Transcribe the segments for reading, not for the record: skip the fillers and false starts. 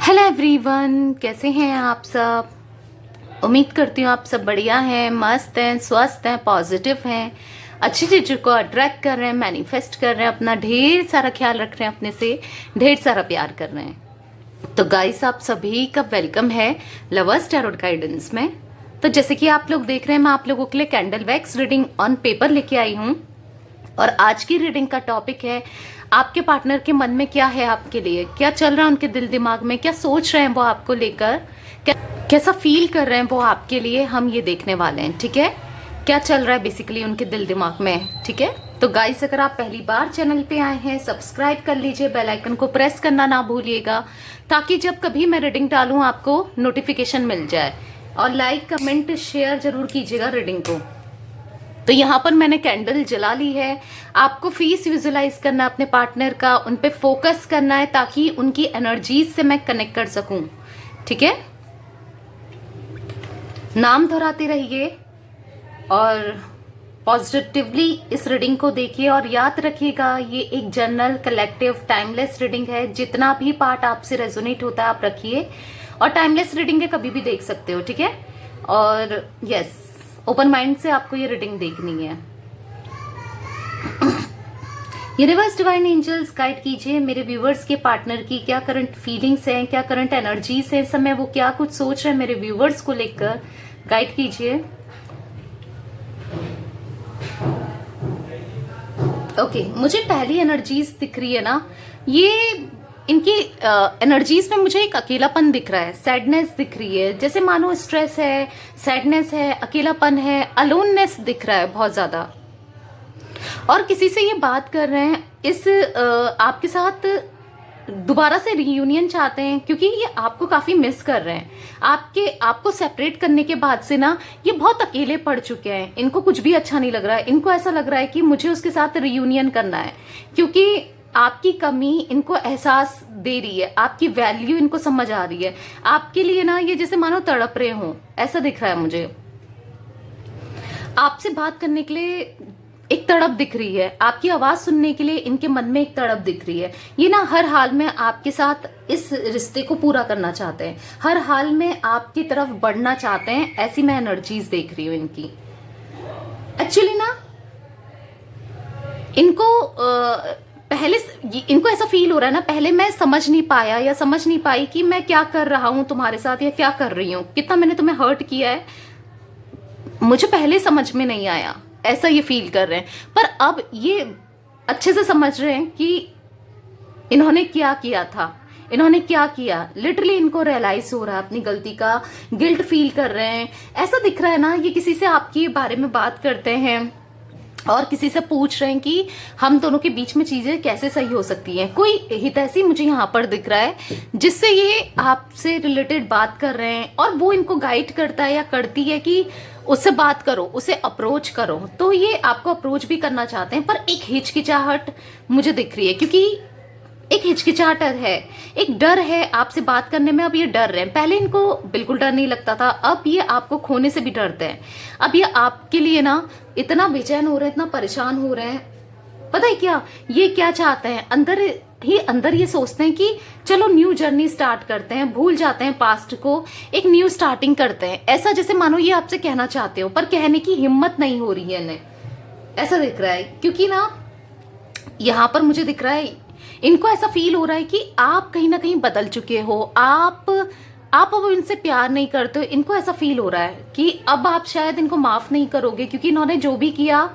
Hello everyone, कैसे हैं आप सब। उम्मीद करती हूँ आप सब बढ़िया हैं, मस्त हैं, स्वस्थ हैं, पॉजिटिव हैं, अच्छी चीज़ों को अट्रैक्ट कर रहे हैं, मैनिफेस्ट कर रहे हैं, अपना ढेर सारा ख्याल रख रहे हैं, अपने से ढेर सारा प्यार कर रहे हैं। तो गाइस, आप सभी का वेलकम है लवर्स टैरोट गाइडेंस में। तो जैसे कि आप लोग देख रहे हैं, मैं आप लोगों के लिए candle wax reading on paper लेके आई हूँ। और आज की रीडिंग का टॉपिक है आपके पार्टनर के मन में क्या है, आपके लिए क्या चल रहा है, उनके दिल दिमाग में क्या सोच रहे हैं वो आपको लेकर, कैसा फील कर रहे हैं वो आपके लिए, हम ये देखने वाले हैं। ठीक है, क्या चल रहा है बेसिकली उनके दिल दिमाग में। ठीक है, तो गाइस, अगर आप पहली बार चैनल पे आए हैं, सब्सक्राइब कर लीजिए, बेल आइकन को प्रेस करना ना भूलिएगा, ताकि जब कभी मैं रीडिंग डालूं आपको नोटिफिकेशन मिल जाए। और लाइक कमेंट शेयर जरूर कीजिएगा रीडिंग को। तो यहाँ पर मैंने कैंडल जला ली है। आपको फेस विजुलाइज करना है अपने पार्टनर का, उन पे फोकस करना है ताकि उनकी एनर्जीज से मैं कनेक्ट कर सकूं। ठीक है, नाम दोहराते रहिए और पॉजिटिवली इस रीडिंग को देखिए। और याद रखिएगा, ये एक जनरल कलेक्टिव टाइमलेस रीडिंग है। जितना भी पार्ट आपसे रेजोनेट होता है आप रखिए, और टाइमलेस रीडिंग है, कभी भी देख सकते हो। ठीक है, और यस, ओपन माइंड से आपको ये रीडिंग देखनी है। यूनिवर्स डिवाइन एंजल्स गाइड कीजिए मेरे व्यूवर्स के पार्टनर की क्या करंट फीलिंग्स हैं, क्या करंट एनर्जीज हैं, इस समय वो क्या कुछ सोच रहे हैं मेरे व्यूवर्स को लेकर। गाइड कीजिए। ओके, मुझे पहली एनर्जीज दिख रही है ना, ये इनकी एनर्जीज में मुझे एक अकेलापन दिख रहा है, सैडनेस दिख रही है, जैसे मानो स्ट्रेस है, सैडनेस है, अकेलापन है, अलोननेस दिख रहा है बहुत ज्यादा। और किसी से ये बात कर रहे हैं, इस आपके साथ दोबारा से रियूनियन चाहते हैं, क्योंकि ये आपको काफी मिस कर रहे हैं। आपको सेपरेट करने के बाद से ना ये बहुत अकेले पड़ चुके हैं। इनको कुछ भी अच्छा नहीं लग रहा है। इनको ऐसा लग रहा है कि मुझे उसके साथ रियूनियन करना है, क्योंकि आपकी कमी इनको एहसास दे रही है, आपकी वैल्यू इनको समझ आ रही है। आपके लिए ना ये जैसे मानो तड़प रहे हो, ऐसा दिख रहा है मुझे। आपसे बात करने के लिए एक तड़प दिख रही है, आपकी आवाज सुनने के लिए इनके मन में एक तड़प दिख रही है। ये ना हर हाल में आपके साथ इस रिश्ते को पूरा करना चाहते हैं, हर हाल में आपकी तरफ बढ़ना चाहते हैं। ऐसी मैं एनर्जीज देख रही हूँ इनकी। एक्चुअली ना इनको ऐसा फील हो रहा है ना, पहले मैं समझ नहीं पाया या समझ नहीं पाई कि मैं क्या कर रहा हूं तुम्हारे साथ या क्या कर रही हूं, कितना मैंने तुम्हें हर्ट किया है, मुझे पहले समझ में नहीं आया, ऐसा ये फील कर रहे हैं। पर अब ये अच्छे से समझ रहे हैं कि इन्होंने क्या किया था, इन्होंने क्या किया। लिटरली इनको रियलाइज हो रहा है अपनी गलती का, गिल्ट फील कर रहे हैं। ऐसा दिख रहा है ना, ये किसी से आपके बारे में बात करते हैं और किसी से पूछ रहे हैं कि हम दोनों के बीच में चीजें कैसे सही हो सकती हैं। कोई हितैषी मुझे यहाँ पर दिख रहा है जिससे ये आपसे रिलेटेड बात कर रहे हैं, और वो इनको गाइड करता है या करती है कि उससे बात करो, उसे अप्रोच करो। तो ये आपको अप्रोच भी करना चाहते हैं, पर एक हिचकिचाहट मुझे दिख रही है, क्योंकि एक हिचकिचाहट है, एक डर है आपसे बात करने में। अब ये डर रहे हैं, पहले इनको बिल्कुल डर नहीं लगता था, अब ये आपको खोने से भी डरते हैं। अब ये आपके लिए ना इतना बेचैन हो रहे हैं, इतना परेशान हो रहे हैं। पता है क्या ये क्या चाहते हैं, अंदर ही अंदर ये सोचते हैं कि चलो न्यू जर्नी स्टार्ट करते हैं, भूल जाते हैं पास्ट को, एक न्यू स्टार्टिंग करते हैं। ऐसा जैसे मानो ये आपसे कहना चाहते हो, पर कहने की हिम्मत नहीं हो रही है इन्हें, ऐसा दिख रहा है। क्योंकि ना यहाँ पर मुझे दिख रहा है, इनको ऐसा फील हो रहा है कि आप कहीं ना कहीं बदल चुके हो, आप अब इनसे प्यार नहीं करते हो। इनको ऐसा फील हो रहा है कि अब आप शायद इनको माफ नहीं करोगे, क्योंकि इन्होंने जो भी किया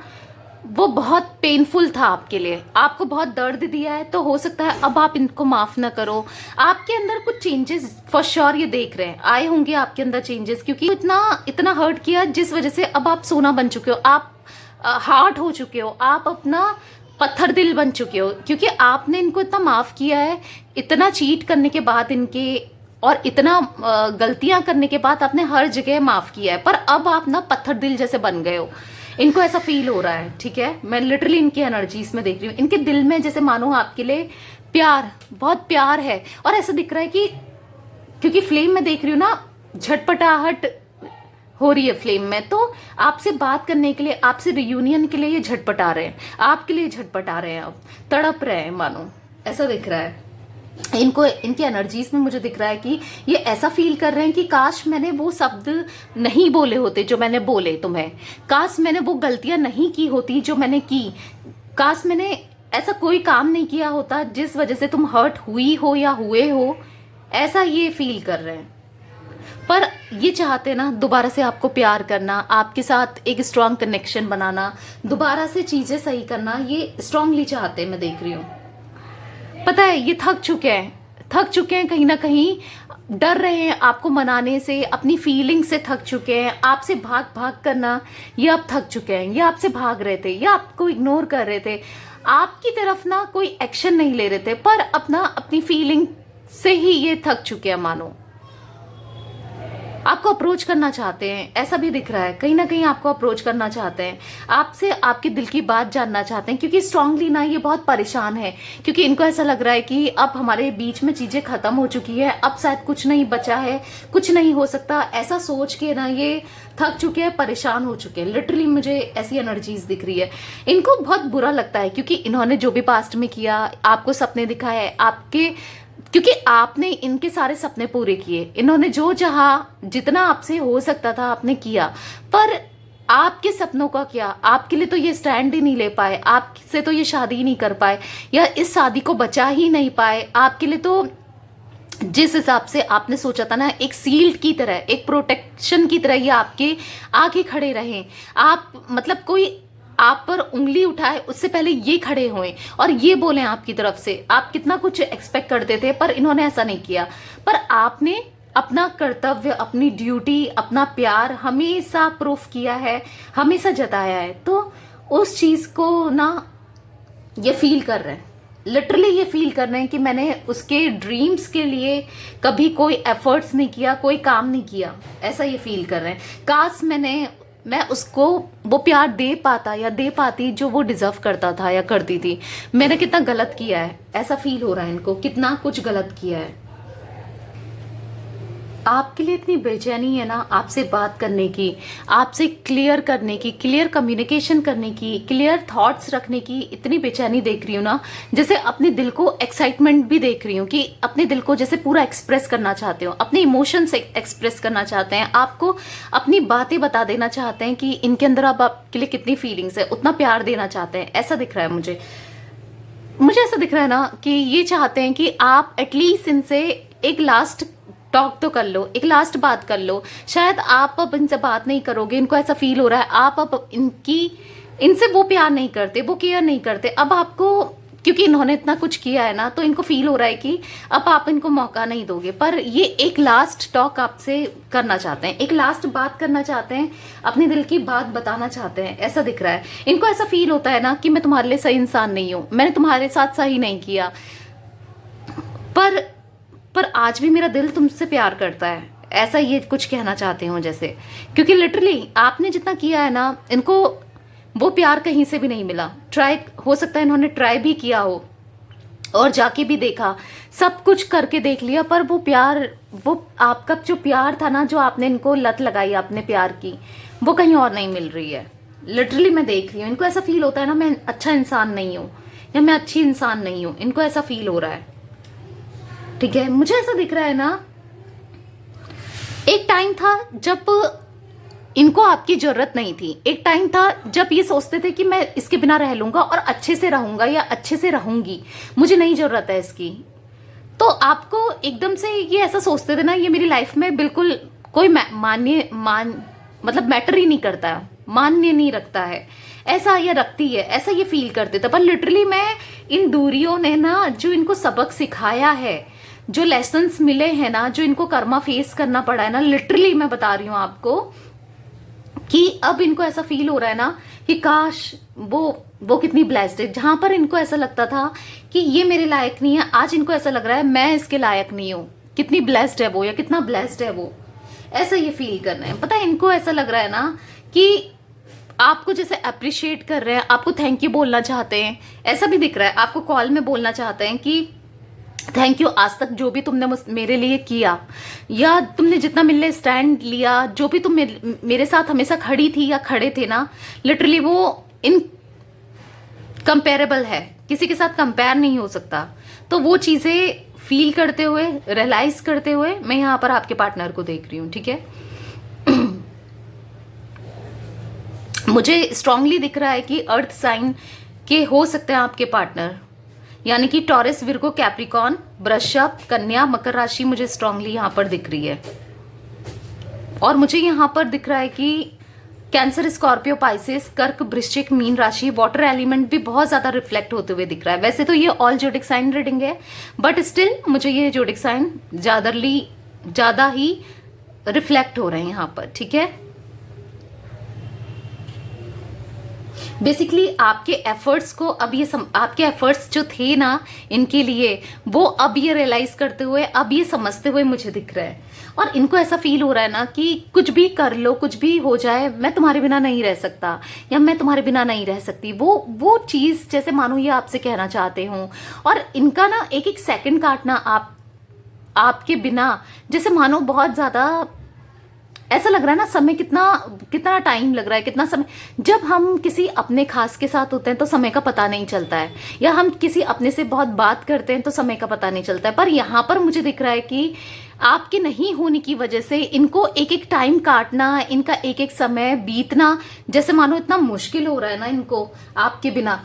वो बहुत पेनफुल था आपके लिए, आपको बहुत दर्द दिया है। तो हो सकता है अब आप इनको माफ ना करो। आपके अंदर कुछ चेंजेस फॉर श्योर ये देख रहे हैं, आए होंगे आपके अंदर चेंजेस, क्योंकि इतना हर्ट किया जिस वजह से अब आप सोना बन चुके हो, आप हार्ड हो चुके हो, आप अपना पत्थर दिल बन चुके हो, क्योंकि आपने इनको इतना माफ किया है। इतना चीट करने के बाद इनके, और इतना गलतियां करने के बाद आपने हर जगह माफ किया है, पर अब आप ना पत्थर दिल जैसे बन गए हो। इनको ऐसा फील हो रहा है। ठीक है, मैं लिटरली इनकी एनर्जीज में देख रही हूँ, इनके दिल में जैसे मानो आपके लिए प्यार, बहुत प्यार है। और ऐसा दिख रहा है कि क्योंकि फ्लेम में देख रही हूँ ना, झटपटाहट हो रही है फ्लेम में, तो आपसे बात करने के लिए, आपसे रियूनियन के लिए ये झटपटा रहे हैं, आपके लिए झटपटा रहे हैं, अब तड़प रहे हैं मानो, ऐसा दिख रहा है। इनको, इनकी एनर्जीज में मुझे दिख रहा है कि ये ऐसा फील कर रहे हैं कि काश मैंने वो शब्द नहीं बोले होते जो मैंने बोले तुम्हें, काश मैंने वो गलतियां नहीं की होती जो मैंने की, काश मैंने ऐसा कोई काम नहीं किया होता जिस वजह से तुम हर्ट हुई हो या हुए हो। ऐसा ये फील कर रहे हैं। पर ये चाहते ना दोबारा से आपको प्यार करना, आपके साथ एक स्ट्रांग कनेक्शन बनाना, दोबारा से चीजें सही करना, ये स्ट्रांगली चाहते हैं, मैं देख रही हूँ। पता है ये थक चुके हैं कहीं ना कहीं, डर रहे हैं आपको मनाने से, अपनी फीलिंग से थक चुके हैं, आपसे भाग भाग करना ये अब थक चुके हैं। ये आपसे भाग रहे थे, ये आपको इग्नोर कर रहे थे, आपकी तरफ ना कोई एक्शन नहीं ले रहे थे, पर अपनी फीलिंग से ही ये थक चुके हैं। मानो आपको अप्रोच करना चाहते हैं, ऐसा भी दिख रहा है। कहीं ना कहीं आपको अप्रोच करना चाहते हैं, आपसे आपके दिल की बात जानना चाहते हैं, क्योंकि स्ट्रांगली ना ये बहुत परेशान है, क्योंकि इनको ऐसा लग रहा है कि अब हमारे बीच में चीजें खत्म हो चुकी है, अब शायद कुछ नहीं बचा है, कुछ नहीं हो सकता, ऐसा सोच के ना ये थक चुके हैं, परेशान हो चुके हैं। लिटरली मुझे ऐसी एनर्जीज दिख रही है। इनको बहुत बुरा लगता है क्योंकि इन्होंने जो भी पास्ट में किया, आपको सपने दिखाए, क्योंकि आपने इनके सारे सपने पूरे किए, इन्होंने जो चाहा, जितना आपसे हो सकता था आपने किया, पर आपके सपनों का क्या? आपके लिए तो ये स्टैंड ही नहीं ले पाए, आपसे तो ये शादी ही नहीं कर पाए, या इस शादी को बचा ही नहीं पाए। आपके लिए तो जिस हिसाब से आपने सोचा था ना, एक सील्ड की तरह, एक प्रोटेक्शन की तरह ये आपके आगे खड़े रहे। आप मतलब कोई आप पर उंगली उठाए उससे पहले ये खड़े हुए और ये बोले आपकी तरफ से। आप कितना कुछ एक्सपेक्ट करते थे, पर इन्होंने ऐसा नहीं किया। पर आपने अपना कर्तव्य, अपनी ड्यूटी, अपना प्यार हमेशा प्रूफ किया है, हमेशा जताया है। तो उस चीज को ना ये फील कर रहे हैं, लिटरली ये फील कर रहे हैं कि मैंने उसके ड्रीम्स के लिए कभी कोई एफर्ट्स नहीं किया, कोई काम नहीं किया, ऐसा ये फील कर रहे हैं। काश मैं उसको वो प्यार दे पाता या दे पाती जो वो डिजर्व करता था या करती थी। मैंने कितना गलत किया है, ऐसा फील हो रहा है इनको, कितना कुछ गलत किया है। आपके लिए इतनी बेचैनी है ना आपसे बात करने की, आपसे क्लियर करने की, क्लियर कम्युनिकेशन करने की, क्लियर थॉट्स रखने की इतनी बेचैनी देख रही हूँ ना, जैसे अपने दिल को एक्साइटमेंट भी देख रही हूँ कि अपने दिल को जैसे पूरा एक्सप्रेस करना चाहते हो, अपने इमोशंस एक्सप्रेस करना चाहते हैं, आपको अपनी बातें बता देना चाहते हैं कि इनके अंदर अब आपके लिए कितनी फीलिंग्स है, उतना प्यार देना चाहते हैं। ऐसा दिख रहा है मुझे ऐसा दिख रहा है ना कि ये चाहते हैं कि आप एटलीस्ट इनसे एक लास्ट टॉक तो कर लो, एक लास्ट बात कर लो। शायद आप अब इनसे बात नहीं करोगे, इनको ऐसा फील हो रहा है आप अब इनसे वो प्यार नहीं करते, वो केयर नहीं करते। अब आपको, क्योंकि इन्होंने इतना कुछ किया है ना, तो इनको फील हो रहा है कि अब आप इनको मौका नहीं दोगे। पर ये एक लास्ट टॉक आपसे करना चाहते हैं, एक लास्ट बात करना चाहते हैं, अपने दिल की बात बताना चाहते हैं, ऐसा दिख रहा है। इनको ऐसा फील होता है ना कि मैं तुम्हारे लिए सही इंसान नहीं हूं, मैंने तुम्हारे साथ सही नहीं किया, पर आज भी मेरा दिल तुमसे प्यार करता है, ऐसा ये कुछ कहना चाहते हो जैसे। क्योंकि लिटरली आपने जितना किया है ना, इनको वो प्यार कहीं से भी नहीं मिला। ट्राई, हो सकता है इन्होंने ट्राई भी किया हो और जाके भी देखा, सब कुछ करके देख लिया, पर वो प्यार, वो आपका जो प्यार था ना, जो आपने इनको लत लगाई आपने प्यार की, वो कहीं और नहीं मिल रही है। लिटरली मैं देख रही हूँ, इनको ऐसा फील होता है ना मैं अच्छा इंसान नहीं हूँ या मैं अच्छी इंसान नहीं हूँ, इनको ऐसा फील हो रहा है। ठीक है, मुझे ऐसा दिख रहा है ना, एक टाइम था जब इनको आपकी जरूरत नहीं थी, एक टाइम था जब ये सोचते थे कि मैं इसके बिना रह लूंगा और अच्छे से रहूंगा या अच्छे से रहूंगी, मुझे नहीं जरूरत है इसकी। तो आपको एकदम से ये ऐसा सोचते थे ना, ये मेरी लाइफ में बिल्कुल कोई मतलब मैटर ही नहीं करता, मान्य नहीं रखता है, ऐसा ये रखती है, ऐसा ये फील करते थे। पर लिटरली मैं इन दूरियों ने ना जो इनको सबक सिखाया है, जो लेसन्स मिले हैं ना, जो इनको कर्मा फेस करना पड़ा है ना, लिटरली मैं बता रही हूँ आपको कि अब इनको ऐसा फील हो रहा है ना कि काश वो कितनी ब्लेस्ड है। जहां पर इनको ऐसा लगता था कि ये मेरे लायक नहीं है, आज इनको ऐसा लग रहा है मैं इसके लायक नहीं हूं। कितनी ब्लेस्ड है वो, या कितना ब्लेस्ड है वो, ऐसा ये फील करना है। पता है इनको ऐसा लग रहा है ना कि आपको जैसे अप्रिशिएट कर रहे हैं, आपको थैंक यू बोलना चाहते हैं, ऐसा भी दिख रहा है। आपको कॉल में बोलना चाहते हैं कि थैंक यू, आज तक जो भी तुमने मेरे लिए किया, या तुमने जितना मेरे लिए स्टैंड लिया, जो भी तुम मेरे साथ हमेशा खड़ी थी या खड़े थे ना, लिटरली वो इन कंपेरेबल है, किसी के साथ कंपेयर नहीं हो सकता। तो वो चीजें फील करते हुए, रियलाइज करते हुए मैं यहाँ पर आपके पार्टनर को देख रही हूँ, ठीक है। मुझे स्ट्रांगली दिख रहा है कि अर्थ साइन के हो सकते हैं आपके पार्टनर, यानी कि टॉरस, विर्गो, कैप्रिकॉर्न, वृषभ, कन्या, मकर राशि मुझे स्ट्रांगली यहाँ पर दिख रही है। और मुझे यहाँ पर दिख रहा है कि कैंसर, स्कॉर्पियो, पाइसेस, कर्क, वृश्चिक, मीन राशि, वाटर एलिमेंट भी बहुत ज्यादा रिफ्लेक्ट होते हुए दिख रहा है। वैसे तो ये ऑल जोडिक साइन रीडिंग है, बट स्टिल मुझे ये जोडिक साइन ज्यादा ही रिफ्लेक्ट हो रहे हैं यहाँ पर, ठीक है। बेसिकली आपके एफर्ट्स को अब ये आपके एफर्ट्स जो थे ना इनके लिए, वो अब ये रियलाइज करते हुए, अब ये समझते हुए मुझे दिख रहा है। और इनको ऐसा फील हो रहा है ना कि कुछ भी कर लो, कुछ भी हो जाए, मैं तुम्हारे बिना नहीं रह सकता या मैं तुम्हारे बिना नहीं रह सकती। वो चीज जैसे मानो ये आपसे कहना चाहते हो। और इनका ना एक एक सेकंड काटना आपके बिना, जैसे मानो बहुत ज्यादा ऐसा लग रहा है ना, समय कितना टाइम लग रहा है, कितना समय। जब हम किसी अपने खास के साथ होते हैं तो समय का पता नहीं चलता है, या हम किसी अपने से बहुत बात करते हैं तो समय का पता नहीं चलता है। पर यहाँ पर मुझे दिख रहा है कि आपके नहीं होने की वजह से इनको एक एक टाइम काटना, इनका एक एक समय बीतना, जैसे मानो इतना मुश्किल हो रहा है ना इनको आपके बिना।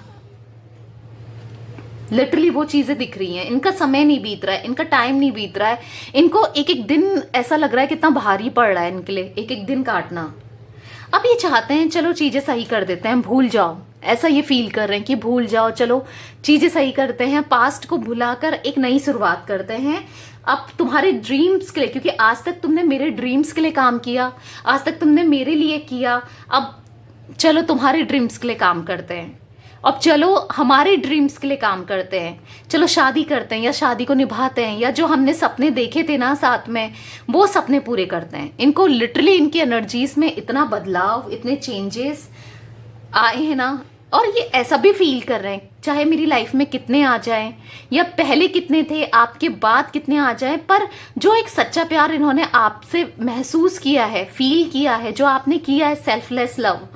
लिटरली वो चीजें दिख रही हैं, इनका समय नहीं बीत रहा है, इनका टाइम नहीं बीत रहा है, इनको एक एक दिन ऐसा लग रहा है कितना भारी पड़ रहा है इनके लिए एक एक दिन काटना। अब ये चाहते हैं चलो चीजें सही कर देते हैं, भूल जाओ, ऐसा ये फील कर रहे हैं कि भूल जाओ, चलो चीजें सही करते हैं, पास्ट को भुलाकर एक नई शुरुआत करते हैं। अब तुम्हारे ड्रीम्स के लिए, क्योंकि आज तक तुमने मेरे ड्रीम्स के लिए काम किया, आज तक तुमने मेरे लिए किया, अब चलो तुम्हारे ड्रीम्स के लिए काम करते हैं, अब चलो हमारे ड्रीम्स के लिए काम करते हैं, चलो शादी करते हैं या शादी को निभाते हैं, या जो हमने सपने देखे थे ना साथ में वो सपने पूरे करते हैं। इनको लिटरली इनकी एनर्जीज में इतना बदलाव, इतने चेंजेस आए हैं ना। और ये ऐसा भी फील कर रहे हैं चाहे मेरी लाइफ में कितने आ जाएं या पहले कितने थे, आपके बाद कितने आ जाएं, पर जो एक सच्चा प्यार इन्होंने आपसे महसूस किया है, फील किया है, जो आपने किया है सेल्फलेस लव,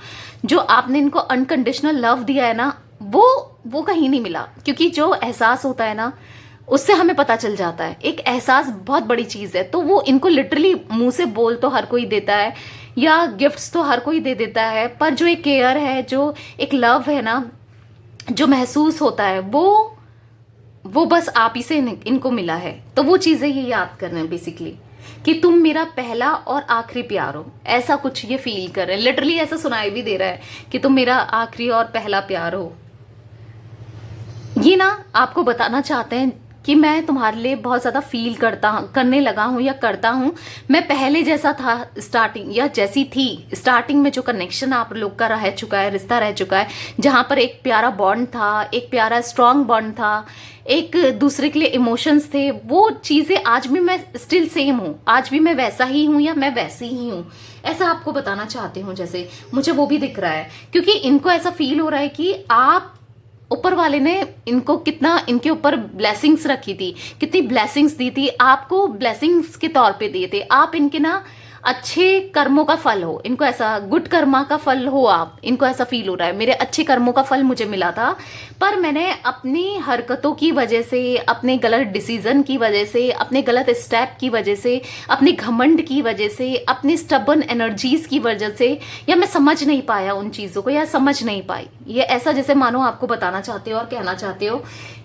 जो आपने इनको अनकंडीशनल लव दिया है ना, वो कहीं नहीं मिला। क्योंकि जो एहसास होता है ना उससे हमें पता चल जाता है, एक एहसास बहुत बड़ी चीज है। तो वो इनको लिटरली मुंह से बोल तो हर कोई देता है या गिफ्ट्स तो हर कोई दे देता है, पर जो एक केयर है, जो एक लव है ना, जो महसूस होता है, वो बस आप ही से इनको मिला है। तो वो चीजें ये याद कर रहे हैं बेसिकली कि तुम मेरा पहला और आखिरी प्यार हो, ऐसा कुछ ये फील कर रहे हैं। लिटरली ऐसा सुनाई भी दे रहा है कि तुम मेरा आखिरी और पहला प्यार हो। ये ना आपको बताना चाहते हैं कि मैं तुम्हारे लिए बहुत ज्यादा फील करने लगा हूं या करता हूं। मैं पहले जैसा था स्टार्टिंग, या जैसी थी स्टार्टिंग में, जो कनेक्शन आप लोग का रह चुका है, रिश्ता रह चुका है, जहां पर एक प्यारा बॉन्ड था, एक प्यारा स्ट्रांग बॉन्ड था, एक दूसरे के लिए इमोशंस थे, वो चीजें आज भी मैं स्टिल सेम हूं, आज भी मैं वैसा ही हूं या मैं वैसी ही हूं, ऐसा आपको बताना चाहती हूँ। जैसे मुझे वो भी दिख रहा है, क्योंकि इनको ऐसा फील हो रहा है कि आप ऊपर वाले ने इनको कितना, इनके ऊपर ब्लेसिंग्स रखी थी, कितनी ब्लेसिंग्स दी थी, आपको ब्लेसिंग्स के तौर पे दिए थे। आप इनके ना अच्छे कर्मों का फल हो, इनको ऐसा गुड कर्मा का फल हो आप, इनको ऐसा फील हो रहा है मेरे अच्छे कर्मों का फल मुझे मिला था, पर मैंने अपनी हरकतों की वजह से, अपने गलत डिसीजन की वजह से, अपने गलत स्टेप की वजह से, अपने घमंड की वजह से, अपनी स्टबन एनर्जीज की वजह से, या मैं समझ नहीं पाया उन चीजों को, या समझ नहीं पाई। ये ऐसा जैसे मानो आपको बताना चाहते हो और कहना चाहते हो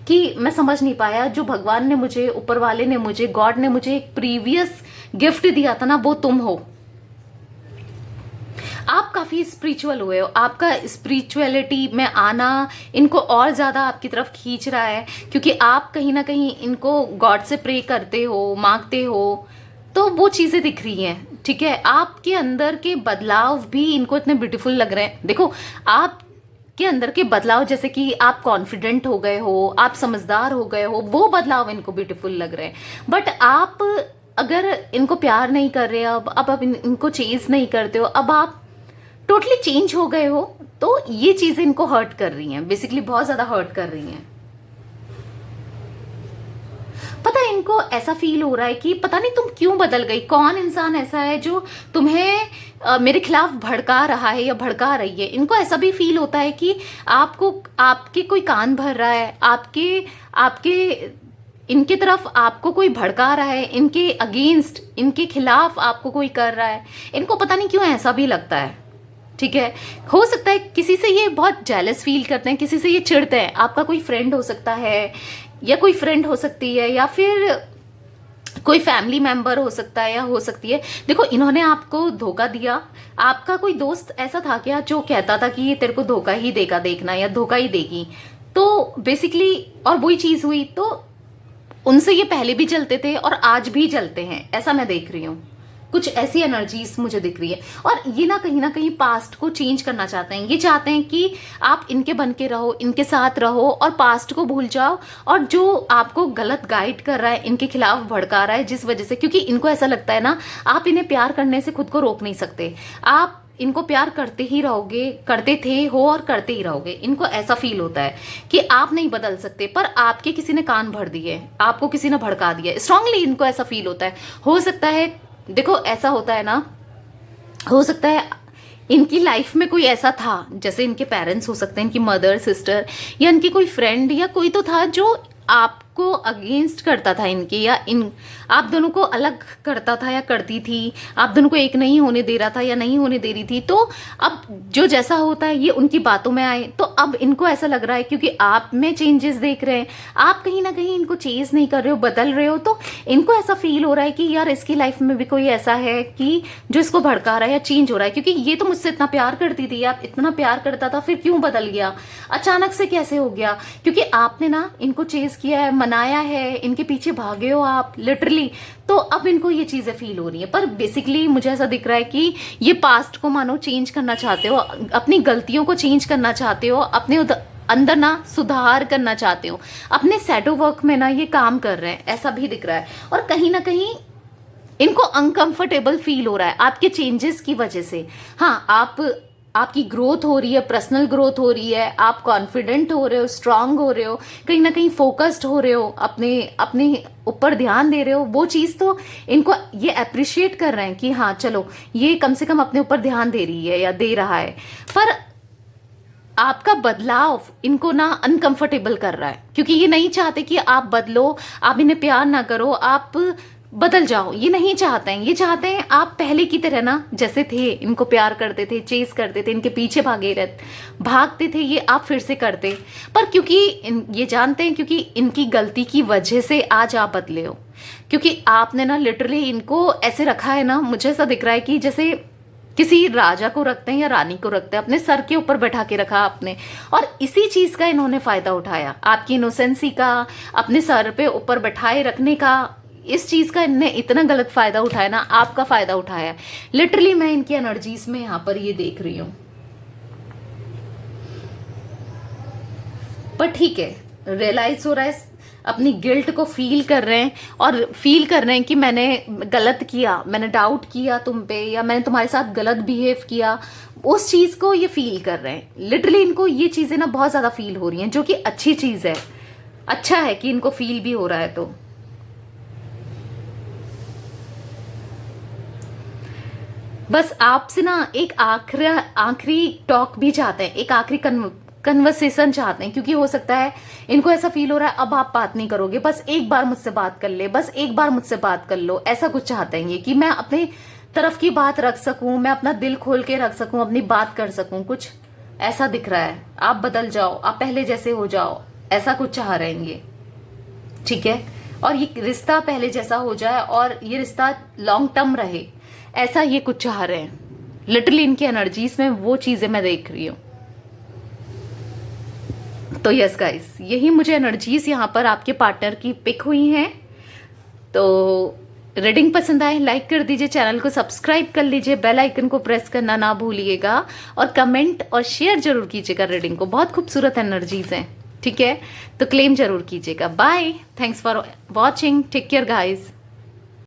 कि मैं समझ नहीं पाया, जो भगवान ने मुझे, ऊपर वाले ने मुझे, गॉड ने मुझे एक प्रीवियस गिफ्ट दिया था ना, वो तुम हो। आप काफी स्पिरिचुअल हुए हो, आपका स्पिरिचुअलिटी में आना इनको और ज्यादा आपकी तरफ खींच रहा है, क्योंकि आप कहीं ना कहीं इनको गॉड से प्रे करते हो, मांगते हो, तो वो चीजें दिख रही हैं। ठीक है, आपके अंदर के बदलाव भी इनको इतने ब्यूटीफुल लग रहे हैं। देखो आप के अंदर के बदलाव, जैसे कि आप कॉन्फिडेंट हो गए हो, आप समझदार हो गए हो, वो बदलाव इनको ब्यूटीफुल लग रहे हैं। बट आप अगर इनको प्यार नहीं कर रहे, अब इनको चेंज नहीं करते हो, अब आप टोटली चेंज हो गए हो, तो ये चीजें इनको हर्ट कर रही हैं, बेसिकली बहुत ज्यादा हर्ट कर रही हैं। पता है इनको ऐसा फील हो रहा है कि पता नहीं तुम क्यों बदल गई, कौन इंसान ऐसा है जो तुम्हें मेरे खिलाफ भड़का रहा है या भड़का रही है। इनको ऐसा भी फील होता है कि आपको, आपके कोई कान भर रहा है, आपके इनके तरफ आपको कोई भड़का रहा है, इनके अगेंस्ट, इनके खिलाफ आपको कोई कर रहा है, इनको पता नहीं क्यों ऐसा भी लगता है। ठीक है, हो सकता है किसी से ये बहुत जेलस फील करते हैं, किसी से ये चिढ़ते हैं। आपका कोई फ्रेंड हो सकता है, या कोई फ्रेंड हो सकती है, या फिर कोई फैमिली मेंबर हो सकता है, या हो सकती है। देखो, इन्होंने आपको धोखा दिया। आपका कोई दोस्त ऐसा था क्या जो कहता था कि ये तेरे को धोखा ही देगा, देखना, या धोखा ही देगी। तो बेसिकली और वही चीज हुई, तो उनसे ये पहले भी चलते थे और आज भी चलते हैं, ऐसा मैं देख रही हूँ। कुछ ऐसी एनर्जीज मुझे दिख रही है, और ये ना कहीं पास्ट को चेंज करना चाहते हैं। ये चाहते हैं कि आप इनके बन के रहो, इनके साथ रहो, और पास्ट को भूल जाओ। और जो आपको गलत गाइड कर रहा है, इनके खिलाफ भड़का रहा है, जिस वजह से, क्योंकि इनको ऐसा लगता है ना, आप इन्हें प्यार करने से खुद को रोक नहीं सकते। आप इनको प्यार करते ही रहोगे, करते थे हो और करते ही रहोगे। इनको ऐसा फील होता है कि आप नहीं बदल सकते, पर आपके किसी ने कान भर दिए, आपको किसी ने भड़का दिया। स्ट्रांगली इनको ऐसा फील होता है। हो सकता है, देखो ऐसा होता है ना, हो सकता है इनकी लाइफ में कोई ऐसा था, जैसे इनके पेरेंट्स हो सकते हैं, इनकी मदर, सिस्टर, या इनकी कोई फ्रेंड, या कोई तो था जो आपको अगेंस्ट करता था इनके, या इन आप दोनों को अलग करता था या करती थी, आप दोनों को एक नहीं होने दे रहा था या नहीं होने दे रही थी। तो अब जो जैसा होता है, ये उनकी बातों में आए, तो अब इनको ऐसा लग रहा है, क्योंकि आप में चेंजेस देख रहे हैं, आप कहीं ना कहीं इनको चेंज नहीं कर रहे हो, बदल रहे हो, तो इनको ऐसा फील हो रहा है कि यार इसकी लाइफ में भी कोई ऐसा है कि जो इसको भड़का रहा है या चेंज हो रहा है। क्योंकि ये तो मुझसे इतना प्यार करती थी, आप इतना प्यार करता था, फिर क्यों बदल गया, अचानक से कैसे हो गया? क्योंकि आपने ना इनको चेज किया है, मनाया है, इनके पीछे भागे हो आप लिटरली, तो अब इनको ये चीजें फील हो रही है। पर बेसिकली मुझे ऐसा दिख रहा है कि ये पास्ट को मानो चेंज करना चाहते हो, अपनी गलतियों को चेंज करना चाहते हो, अपने अंदर ना सुधार करना चाहते हो, अपने शैडो वर्क में ना ये काम कर रहे हैं, ऐसा भी दिख रहा है। और कहीं ना कहीं इनको अनकंफर्टेबल फील हो रहा है आपके चेंजेस की वजह से। हाँ, आपकी ग्रोथ हो रही है, पर्सनल ग्रोथ हो रही है, आप कॉन्फिडेंट हो रहे हो, स्ट्रांग हो रहे हो, कहीं ना कहीं फोकस्ड हो रहे हो, अपने ऊपर ध्यान दे रहे हो। वो चीज़ तो इनको ये अप्रिशिएट कर रहे हैं कि हाँ चलो, ये कम से कम अपने ऊपर ध्यान दे रही है या दे रहा है। पर आपका बदलाव इनको ना अनकंफर्टेबल कर रहा है, क्योंकि ये नहीं चाहते कि आप बदलो, आप इन्हें प्यार ना करो, आप बदल जाओ। ये नहीं चाहते हैं, ये चाहते हैं आप पहले की तरह ना जैसे थे, इनको प्यार करते थे, चेस करते थे, इनके पीछे भागते थे, ये आप फिर से करते। पर क्योंकि ये जानते हैं, क्योंकि इनकी गलती की वजह से आज आप बदले हो, क्योंकि आपने ना लिटरली इनको ऐसे रखा है ना, मुझे ऐसा दिख रहा है कि जैसे किसी राजा को रखते हैं या रानी को रखते हैं, अपने सर के ऊपर बैठा के रखा आपने, और इसी चीज का इन्होंने फायदा उठाया, आपकी इनोसेंसी का, अपने सर पे ऊपर बैठाए रखने का। इस चीज का इनने इतना गलत फायदा उठाया ना, आपका फायदा उठाया। लिटरली मैं इनकी एनर्जीज में यहां पर ये देख रही हूं। पर ठीक है, रियलाइज हो रहा है, अपनी गिल्ट को फील कर रहे हैं, और फील कर रहे हैं कि मैंने गलत किया, मैंने डाउट किया तुम पे, या मैंने तुम्हारे साथ गलत बिहेव किया, उस चीज को ये फील कर रहे हैं। लिटरली इनको ये चीजें ना बहुत ज्यादा फील हो रही हैं, जो कि अच्छी चीज है। अच्छा है कि इनको फील भी हो रहा है। तो बस आपसे ना एक आखिरी टॉक भी चाहते हैं, एक आखिरी कन्वर्सेशन चाहते हैं, क्योंकि हो सकता है इनको ऐसा फील हो रहा है अब आप बात नहीं करोगे, बस एक बार मुझसे बात कर ले, बस एक बार मुझसे बात कर लो, ऐसा कुछ चाहते हैं ये, कि मैं अपने तरफ की बात रख सकूं, मैं अपना दिल खोल के रख सकूं, अपनी बात कर सकूं। कुछ ऐसा दिख रहा है, आप बदल जाओ, आप पहले जैसे हो जाओ, ऐसा कुछ चाह रहे हैं ये। ठीक है, और ये रिश्ता पहले जैसा हो जाए और ये रिश्ता लॉन्ग टर्म रहे, ऐसा ये कुछ चाह रहे हैं। लिटरली इनकी एनर्जीज में वो चीजें मैं देख रही हूं। तो यस गाइस, यही मुझे एनर्जीज यहाँ पर आपके पार्टनर की पिक हुई हैं। तो रीडिंग पसंद आए लाइक कर दीजिए, चैनल को सब्सक्राइब कर लीजिए, बेल आइकन को प्रेस करना ना भूलिएगा, और कमेंट और शेयर जरूर कीजिएगा रीडिंग को। बहुत खूबसूरत एनर्जीज हैं, ठीक है, तो क्लेम जरूर कीजिएगा। Bye, thanks for watching, take care guys.